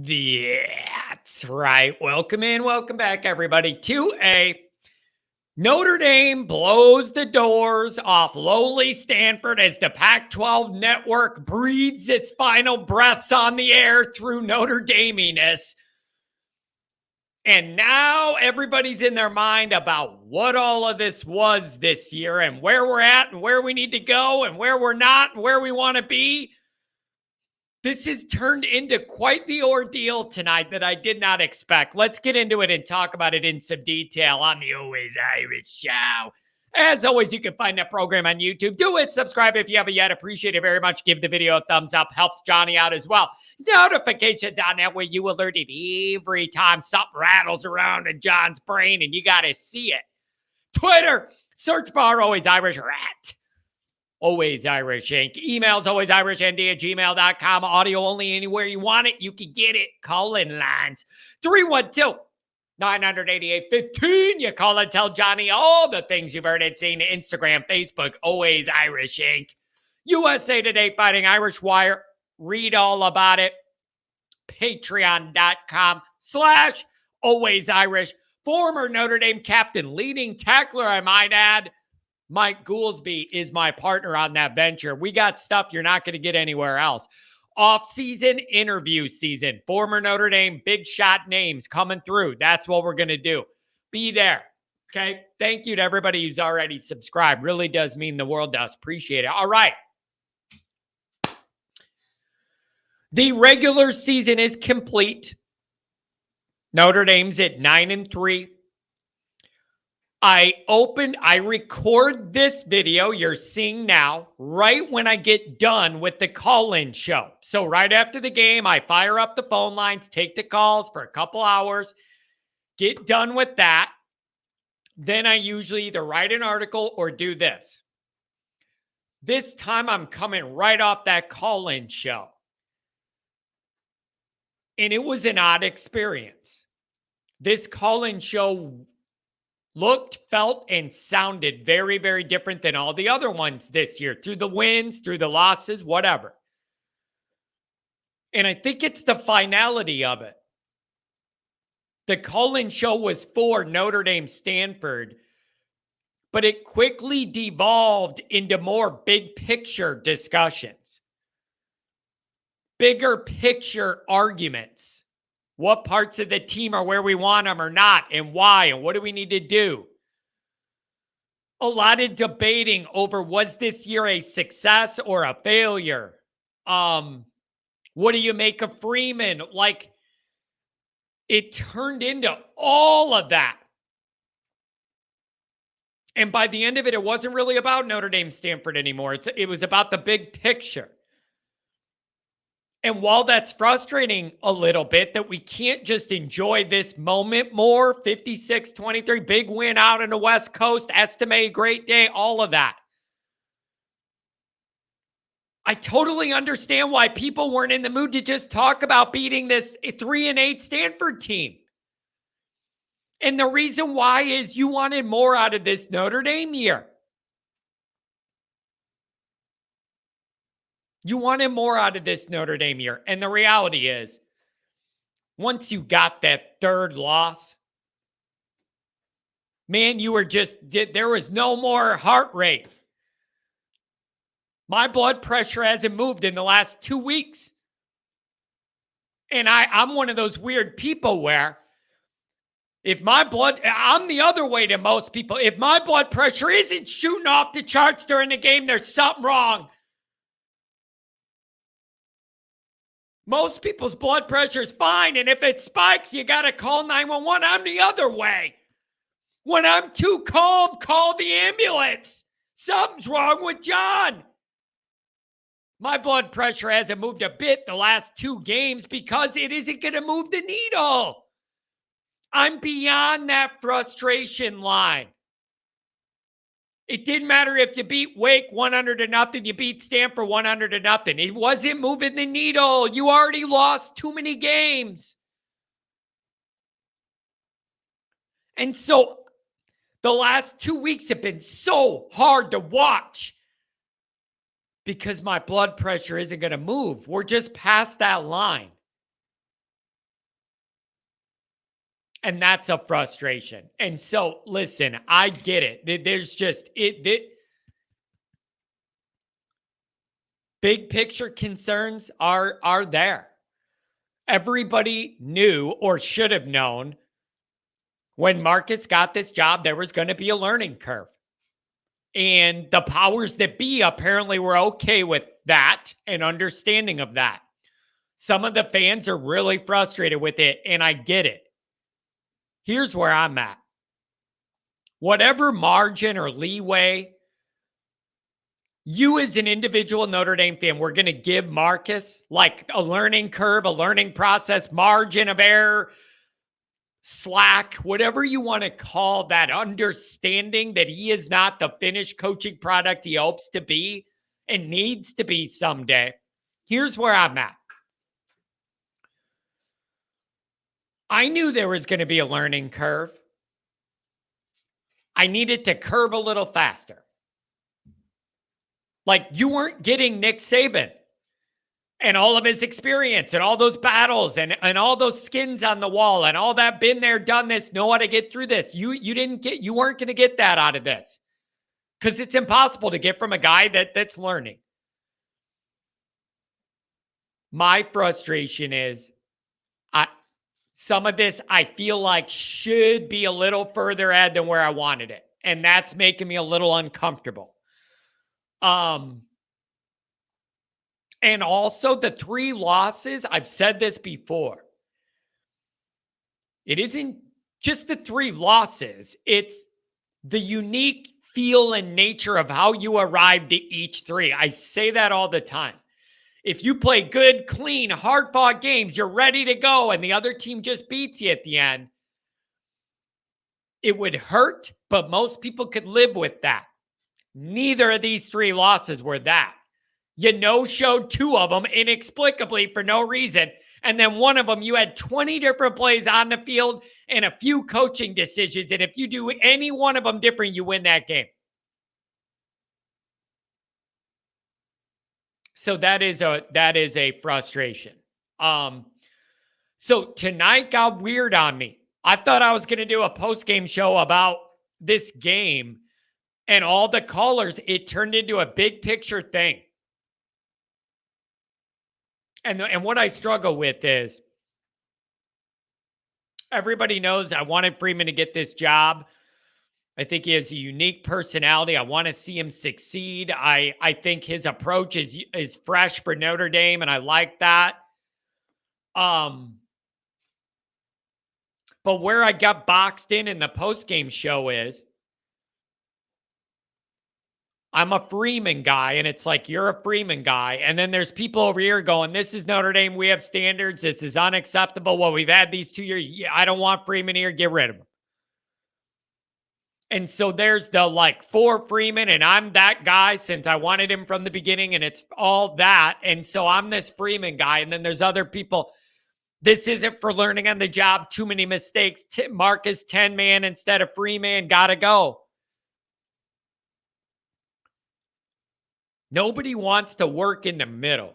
That's right. Welcome in. Welcome back, everybody, to a Notre Dame blows the doors off lowly Stanford as the Pac-12 network breathes its final breaths on the air through Notre Dameness. And now everybody's in their mind about what all of this was this year and where we're at and where we need to go and where we're not and where we want to be. This has turned into quite the ordeal tonight that I did not expect. Let's get into it and talk about it in some detail on the Always Irish Show. As always, you can find that program on YouTube. Do it. Subscribe if you haven't yet. Appreciate it very much. Give the video a thumbs up. Helps Johnny out as well. Notifications on that way you alerted every time something rattles around in John's brain and you got to see it. Twitter, search bar Always Irish or at Always Irish Inc. Emails alwaysirishnd@gmail.com. Audio only anywhere you want it. You can get it. Call in lines 312-988-15. You call and tell Johnny all the things you've heard and seen. Instagram, Facebook, Always Irish Inc. USA Today Fighting Irish Wire. Read all about it. Patreon.com/Always Irish. Former Notre Dame captain, leading tackler, I might add. Mike Goolsby is my partner on that venture. We got stuff you're not going to get anywhere else. Off-season interview season. Former Notre Dame big shot names coming through. That's what we're going to do. Be there. Okay? Thank you to everybody who's already subscribed. Really does mean the world to us. Appreciate it. All right. The regular season is complete. Notre Dame's at 9-3. I record this video you're seeing now right when I get done with the call-in show. So right after the game, I fire up the phone lines, take the calls for a couple hours, get done with that. Then I usually either write an article or do this. This time I'm coming right off that call-in show. And it was an odd experience. This call-in show looked, felt, and sounded very, very different than all the other ones this year, through the wins, through the losses, whatever. And I think it's the finality of it. The call-in show was for Notre Dame Stanford, but it quickly devolved into more big picture discussions. Bigger picture arguments. What parts of the team are where we want them or not, and why, and what do we need to do? A lot of debating over, was this year a success or a failure? What do you make of Freeman? Like, it turned into all of that. And by the end of it, it wasn't really about Notre Dame Stanford anymore. It was about the big picture. And while that's frustrating a little bit that we can't just enjoy this moment more, 56-23, big win out on the West Coast, Estime, great day, all of that. I totally understand why people weren't in the mood to just talk about beating this 3-8 Stanford team. And the reason why is you wanted more out of this Notre Dame year. You wanted more out of this Notre Dame year. And the reality is, once you got that third loss, man, there was no more heart rate. My blood pressure hasn't moved in the last 2 weeks. And I'm one of those weird people where I'm the other way to most people. If my blood pressure isn't shooting off the charts during the game, there's something wrong. Most people's blood pressure is fine, and if it spikes, you got to call 911. I'm the other way. When I'm too calm, call the ambulance. Something's wrong with John. My blood pressure hasn't moved a bit the last 2 games because it isn't going to move the needle. I'm beyond that frustration line. It didn't matter if you beat Wake 100-0, you beat Stanford 100-0. It wasn't moving the needle. You already lost too many games. And so the last 2 weeks have been so hard to watch because my blood pressure isn't going to move. We're just past that line. And that's a frustration. And so, listen, I get it. There's just big picture concerns are there. Everybody knew or should have known when Marcus got this job, there was going to be a learning curve. And the powers that be apparently were okay with that and understanding of that. Some of the fans are really frustrated with it, and I get it. Here's where I'm at. Whatever margin or leeway you as an individual Notre Dame fan, we're going to give Marcus, like a learning curve, a learning process, margin of error, slack, whatever you want to call that, understanding that he is not the finished coaching product he hopes to be and needs to be someday. Here's where I'm at. I knew there was going to be a learning curve. I needed to curve a little faster. Like, you weren't getting Nick Saban and all of his experience and all those battles and all those skins on the wall and all that been there, done this, know how to get through this. You weren't going to get that out of this because it's impossible to get from a guy that's learning. My frustration is some of this I feel like should be a little further ahead than where I wanted it. And that's making me a little uncomfortable. And also the 3 losses, I've said this before. It isn't just the 3 losses. It's the unique feel and nature of how you arrived at each 3. I say that all the time. If you play good, clean, hard-fought games, you're ready to go, and the other team just beats you at the end, it would hurt, but most people could live with that. Neither of these 3 losses were that. You no-showed 2 of them inexplicably for no reason. And then one of them, you had 20 different plays on the field and a few coaching decisions. And if you do any one of them different, you win that game. So that is a frustration. So tonight got weird on me. I thought I was going to do a post-game show about this game. And all the callers, it turned into a big picture thing. And what I struggle with is everybody knows I wanted Freeman to get this job. I think he has a unique personality. I want to see him succeed. I think his approach is fresh for Notre Dame, and I like that. But where I got boxed in the post-game show is I'm a Freeman guy, and it's like, you're a Freeman guy. And then there's people over here going, this is Notre Dame. We have standards. This is unacceptable. Well, we've had these 2 years. Yeah, I don't want Freeman here. Get rid of him. And so there's the for Freeman, and I'm that guy since I wanted him from the beginning, and it's all that. And so I'm this Freeman guy. And then there's other people. This isn't for learning on the job. Too many mistakes. Marcus 10-man instead of Freeman. Gotta go. Nobody wants to work in the middle.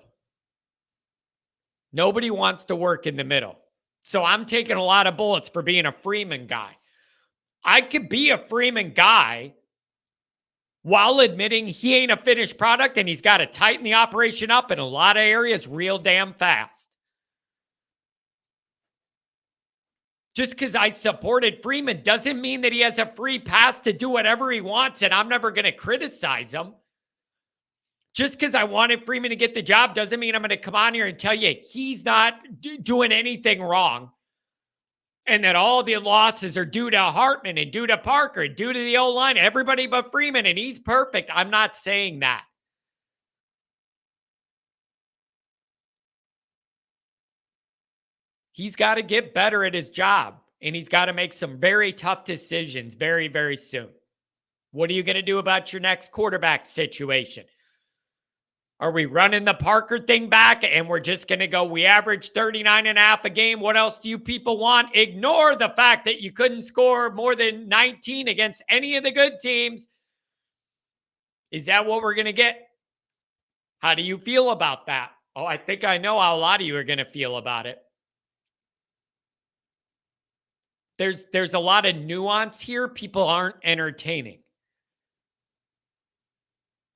Nobody wants to work in the middle. So I'm taking a lot of bullets for being a Freeman guy. I could be a Freeman guy while admitting he ain't a finished product and he's got to tighten the operation up in a lot of areas real damn fast. Just because I supported Freeman doesn't mean that he has a free pass to do whatever he wants and I'm never going to criticize him. Just because I wanted Freeman to get the job doesn't mean I'm going to come on here and tell you he's not doing anything wrong and that all the losses are due to Hartman and due to Parker and due to the O-line, everybody but Freeman, and he's perfect. I'm not saying that. He's got to get better at his job, and he's got to make some very tough decisions very, very soon. What are you going to do about your next quarterback situation? Are we running the Parker thing back and we're just going to go, we average 39.5 a game. What else do you people want? Ignore the fact that you couldn't score more than 19 against any of the good teams. Is that what we're going to get? How do you feel about that? Oh, I think I know how a lot of you are going to feel about it. there's a lot of nuance here people aren't entertaining.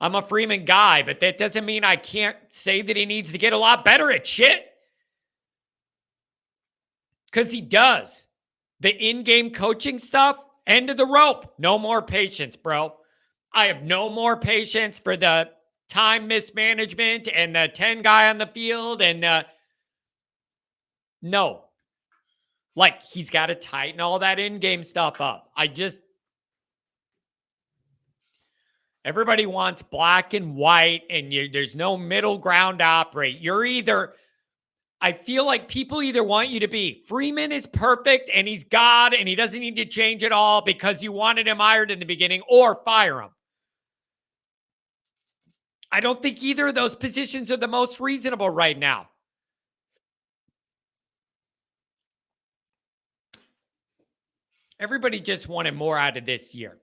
I'm a Freeman guy, but that doesn't mean I can't say that he needs to get a lot better at shit. Because he does. The in-game coaching stuff, end of the rope. No more patience, bro. I have no more patience for the time mismanagement and the 10 guy on the field. And no. Like, he's got to tighten all that in-game stuff up. Everybody wants black and white, and there's no middle ground to operate. I feel like people either want you to be Freeman is perfect and he's God and he doesn't need to change at all because you wanted him hired in the beginning, or fire him. I don't think either of those positions are the most reasonable right now. Everybody just wanted more out of this year.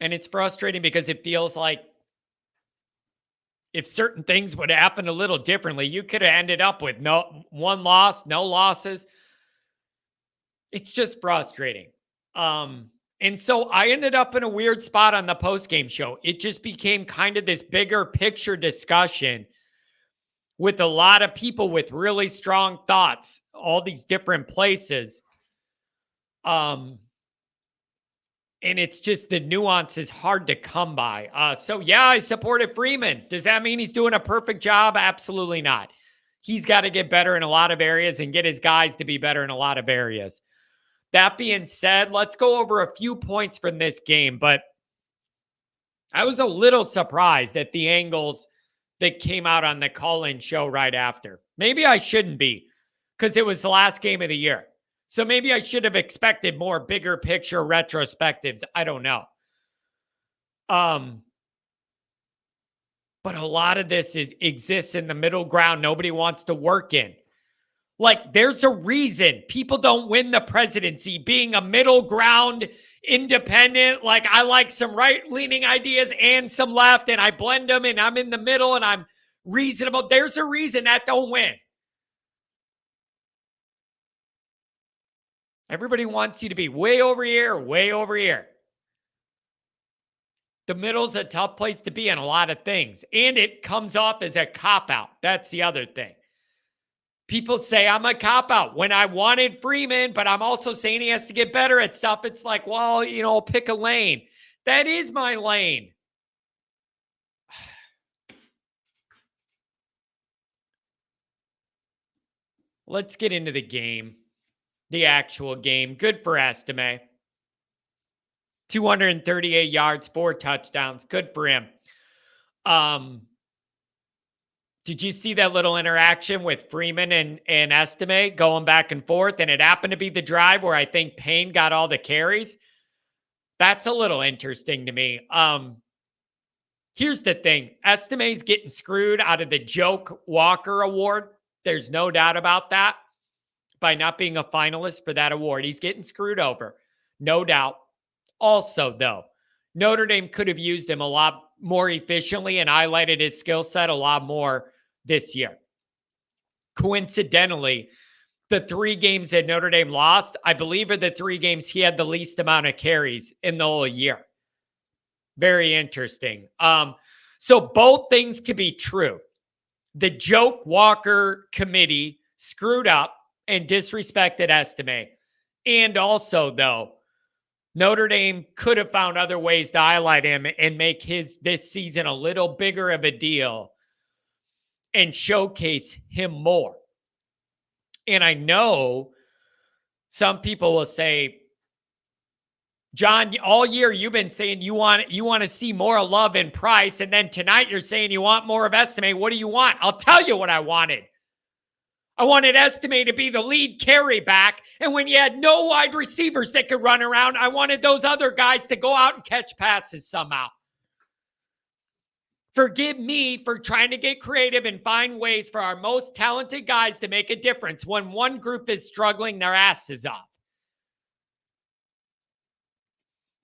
And it's frustrating because it feels like if certain things would happen a little differently, you could have ended up with one loss, no losses. It's just frustrating. And so I ended up in a weird spot on the postgame show. It just became kind of this bigger picture discussion with a lot of people with really strong thoughts, all these different places. And it's just the nuance is hard to come by. So yeah, I supported Freeman. Does that mean he's doing a perfect job? Absolutely not. He's got to get better in a lot of areas and get his guys to be better in a lot of areas. That being said, let's go over a few points from this game. But I was a little surprised at the angles that came out on the call-in show right after. Maybe I shouldn't be, because it was the last game of the year. So maybe I should have expected more bigger picture retrospectives. I don't know. But a lot of this exists in the middle ground nobody wants to work in. Like, there's a reason people don't win the presidency being a middle ground independent. Like, I like some right-leaning ideas and some left, and I blend them, and I'm in the middle, and I'm reasonable. There's a reason that don't win. Everybody wants you to be way over here, way over here. The middle's a tough place to be in a lot of things. And it comes off as a cop-out. That's the other thing. People say I'm a cop-out when I wanted Freeman, but I'm also saying he has to get better at stuff. It's like, well, pick a lane. That is my lane. Let's get into the game. The actual game. Good for Estime. 238 yards, 4 touchdowns. Good for him. Did you see that little interaction with Freeman and Estime going back and forth? And it happened to be the drive where I think Payne got all the carries. That's a little interesting to me. Here's the thing. Estime's getting screwed out of the Joke Walker Award. There's no doubt about that. By not being a finalist for that award. He's getting screwed over. No doubt. Also, though, Notre Dame could have used him a lot more efficiently and highlighted his skill set a lot more this year. Coincidentally, the 3 games that Notre Dame lost, I believe, are the 3 games he had the least amount of carries in the whole year. Very interesting. So both things could be true. The Joke Walker committee screwed up and disrespected Estime. And also, though, Notre Dame could have found other ways to highlight him and make this season a little bigger of a deal and showcase him more. And I know some people will say, John, all year you've been saying you want to see more love in Price, and then tonight you're saying you want more of Estime. What do you want? I'll tell you what I wanted. I wanted Estime to be the lead carry back. And when you had no wide receivers that could run around, I wanted those other guys to go out and catch passes somehow. Forgive me for trying to get creative and find ways for our most talented guys to make a difference when one group is struggling their asses off.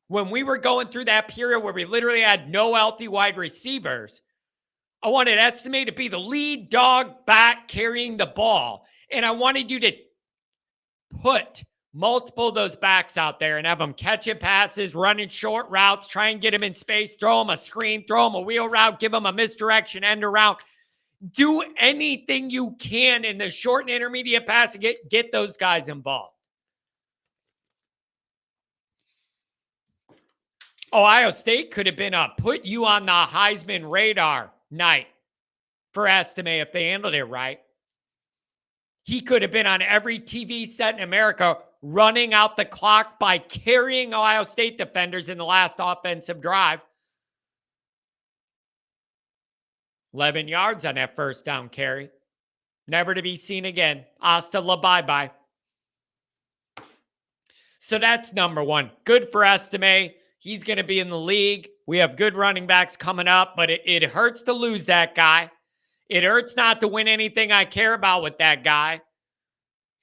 When we were going through that period where we literally had no healthy wide receivers, I wanted Estime to be the lead dog back carrying the ball. And I wanted you to put multiple of those backs out there and have them catching passes, running short routes, try and get them in space, throw them a screen, throw them a wheel route, give them a misdirection, end around. Do anything you can in the short and intermediate pass to get those guys involved. Ohio State could have been a put you on the Heisman radar night for Estime if they handled it right. He could have been on every TV set in America running out the clock by carrying Ohio State defenders in the last offensive drive. 11 yards on that first down carry. Never to be seen again. Hasta la bye-bye. So that's number one. Good for Estime. He's going to be in the league. We have good running backs coming up, but it hurts to lose that guy. It hurts not to win anything I care about with that guy.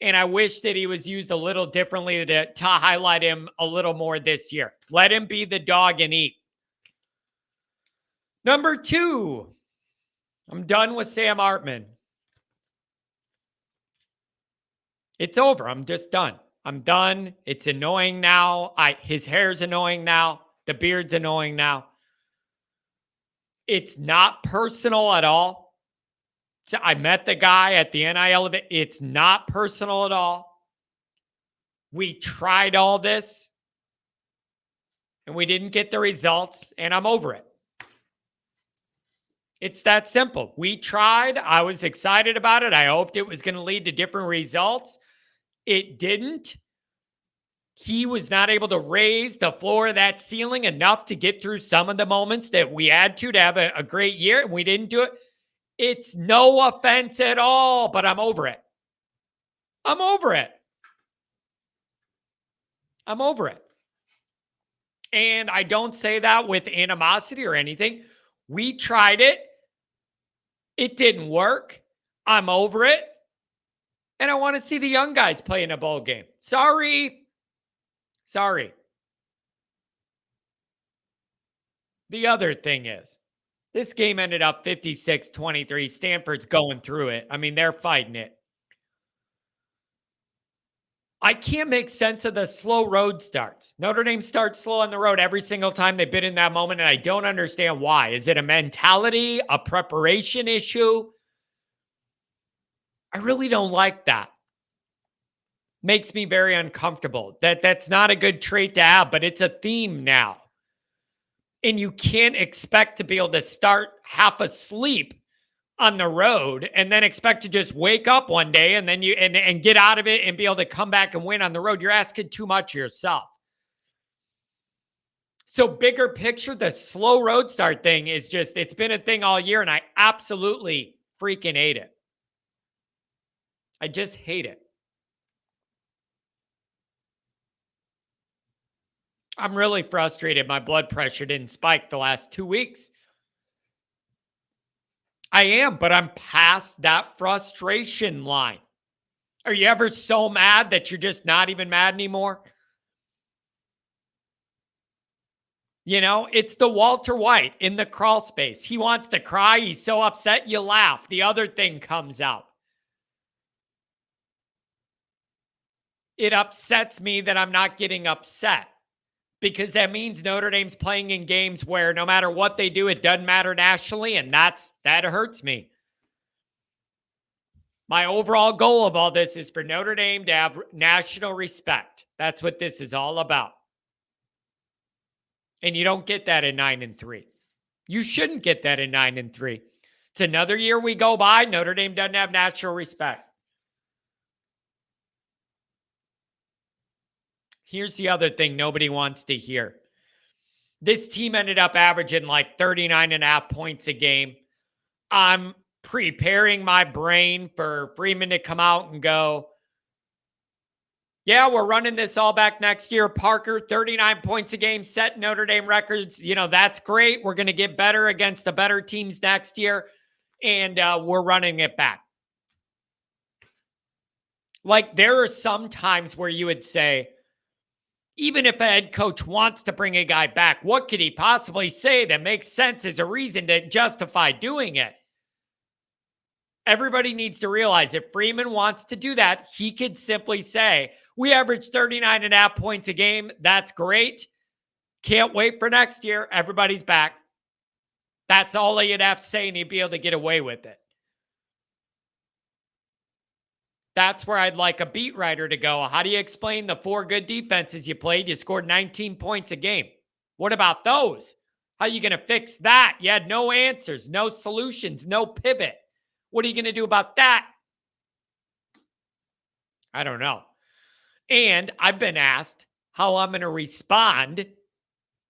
And I wish that he was used a little differently to highlight him a little more this year. Let him be the dog and eat. Number two, I'm done with Sam Hartman. It's over. I'm just done. I'm done. It's annoying now. His hair's annoying now. The beard's annoying now. It's not personal at all. So I met the guy at the NIL event. It's not personal at all. We tried all this and we didn't get the results, and I'm over it. It's that simple. We tried. I was excited about it. I hoped it was going to lead to different results. It didn't. He was not able to raise the floor of that ceiling enough to get through some of the moments that we had to have a great year, and we didn't do it. It's no offense at all, but I'm over it. I'm over it. I'm over it. And I don't say that with animosity or anything. We tried it. It didn't work. I'm over it. And I want to see the young guys play in a bowl game. Sorry. The other thing is, this game ended up 56-23. Stanford's going through it. I mean, they're fighting it. I can't make sense of the slow road starts. Notre Dame starts slow on the road every single time they've been in that moment, and I don't understand why. Is it a mentality, a preparation issue? I really don't like that. Makes me very uncomfortable. That's not a good trait to have, but it's a theme now. And you can't expect to be able to start half asleep on the road and then expect to just wake up one day and then and get out of it and be able to come back and win on the road. You're asking too much of yourself. So bigger picture, the slow road start thing is just, it's been a thing all year, and I absolutely freaking hate it. I just hate it. I'm really frustrated. My blood pressure didn't spike the last 2 weeks. I am, but I'm past that frustration line. Are you ever so mad that you're just not even mad anymore? You know, it's the Walter White in the crawl space. He wants to cry. He's so upset, you laugh. The other thing comes out. It upsets me that I'm not getting upset, because that means Notre Dame's playing in games where no matter what they do, it doesn't matter nationally, and that hurts me. My overall goal of all this is for Notre Dame to have national respect. That's what this is all about. And you don't get that in 9-3. You shouldn't get that in 9-3. It's another year we go by. Notre Dame doesn't have national respect. Here's the other thing nobody wants to hear. This team ended up averaging like 39.5 points a game. I'm preparing my brain for Freeman to come out and go, yeah, we're running this all back next year. Parker, 39 points a game, set Notre Dame records. You know, that's great. We're going to get better against the better teams next year. And we're running it back. Like, there are some times where you would say, even if a head coach wants to bring a guy back, what could he possibly say that makes sense as a reason to justify doing it? Everybody needs to realize if Freeman wants to do that, he could simply say, we average 39.5 points a game. That's great. Can't wait for next year. Everybody's back. That's all he'd have to say, and he'd be able to get away with it. That's where I'd like a beat writer to go. How do you explain the 4 good defenses you played? You scored 19 points a game. What about those? How are you going to fix that? You had no answers, no solutions, no pivot. What are you going to do about that? I don't know. And I've been asked how I'm going to respond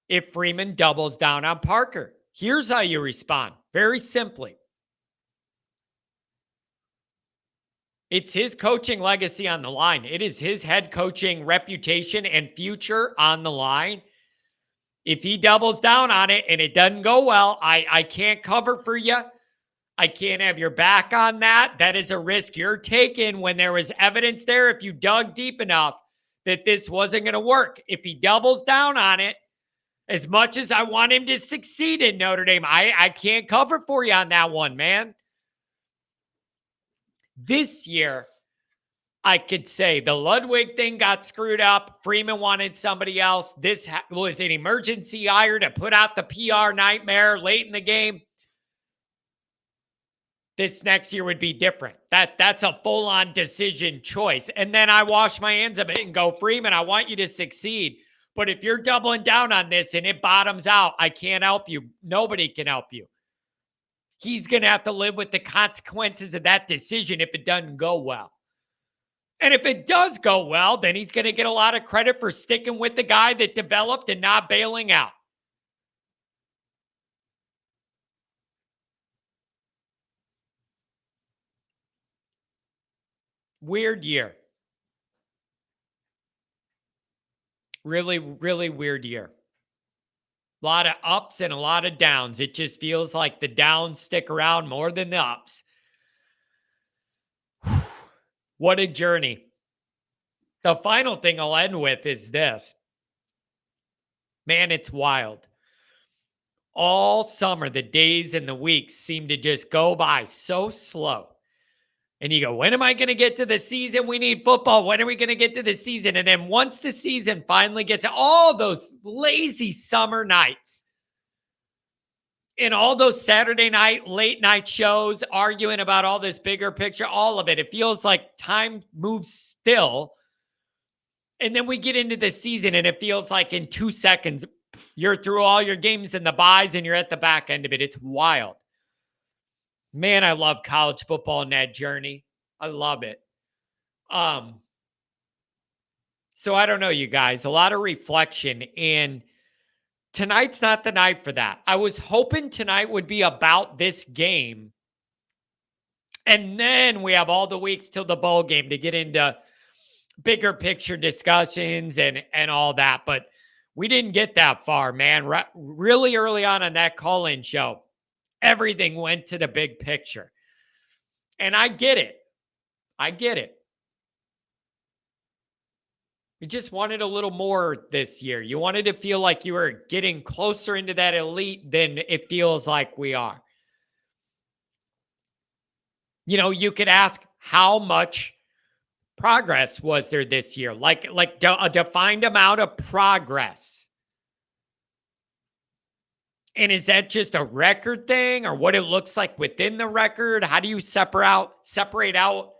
if Freeman doubles down on Parker. Here's how you respond. Very simply. It's his coaching legacy on the line. It is his head coaching reputation and future on the line. If he doubles down on it and it doesn't go well, I can't cover for you. I can't have your back on that. That is a risk you're taking when there was evidence there, if you dug deep enough, that this wasn't going to work. If he doubles down on it, as much as I want him to succeed in Notre Dame, I can't cover for you on that one, man. This year, I could say the Ludwig thing got screwed up. Freeman wanted somebody else. This was an emergency hire to put out the PR nightmare late in the game. This next year would be different. That's a full-on decision choice. And then I wash my hands of it and go, Freeman, I want you to succeed. But if you're doubling down on this and it bottoms out, I can't help you. Nobody can help you. He's going to have to live with the consequences of that decision if it doesn't go well. And if it does go well, then he's going to get a lot of credit for sticking with the guy that developed and not bailing out. Weird year. Really, really weird year. A lot of ups and a lot of downs. It just feels like the downs stick around more than the ups. What a journey. The final thing I'll end with is this. Man, it's wild. All summer, the days and the weeks seem to just go by so slow. And you go, when am I going to get to the season? We need football. When are we going to get to the season? And then once the season finally gets to all those lazy summer nights and all those Saturday night, late night shows arguing about all this bigger picture, all of it, it feels like time moves still. And then we get into the season and it feels like in 2 seconds, you're through all your games and the buys and you're at the back end of it. It's wild. Man, I love college football and that journey. I love it. So I don't know, you guys, a lot of reflection, and tonight's not the night for that. I was hoping tonight would be about this game. And then we have all the weeks till the bowl game to get into bigger picture discussions and all that. But we didn't get that far, man. Really early on that call-in show, everything went to the big picture. And I get it. I get it. You just wanted a little more this year. You wanted to feel like you were getting closer into that elite than it feels like we are. You know, you could ask how much progress was there this year? Like a defined amount of progress. And is that just a record thing or what it looks like within the record? How do you separate out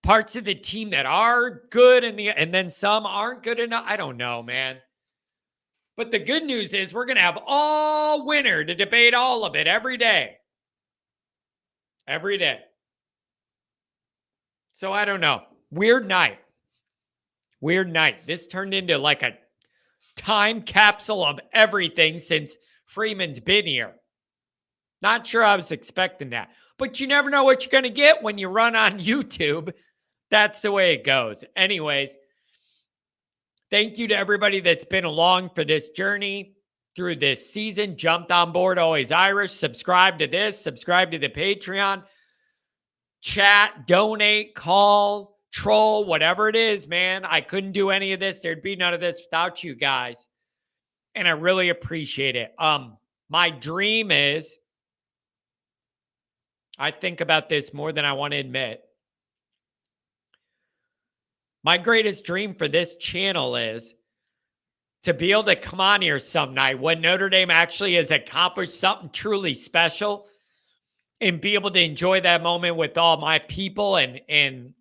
parts of the team that are good and then some aren't good enough? I don't know, man. But the good news is we're going to have all winter to debate all of it every day. Every day. So I don't know. Weird night. Weird night. This turned into like a time capsule of everything since Freeman's been here. Not sure I was expecting that. But you never know what you're going to get when you run on YouTube. That's the way it goes. Anyways, thank you to everybody that's been along for this journey through this season. Jumped on board Always Irish. Subscribe to this. Subscribe to the Patreon. Chat, donate, call, troll, whatever it is, man. I couldn't do any of this. There'd be none of this without you guys. And I really appreciate it. My dream is I think about this more than I want to admit. My greatest dream for this channel is to be able to come on here some night when Notre Dame actually has accomplished something truly special and be able to enjoy that moment with all my people. And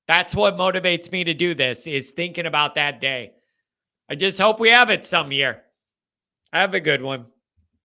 that's what motivates me to do this, is thinking about that day. I just hope we have it some year. Have a good one.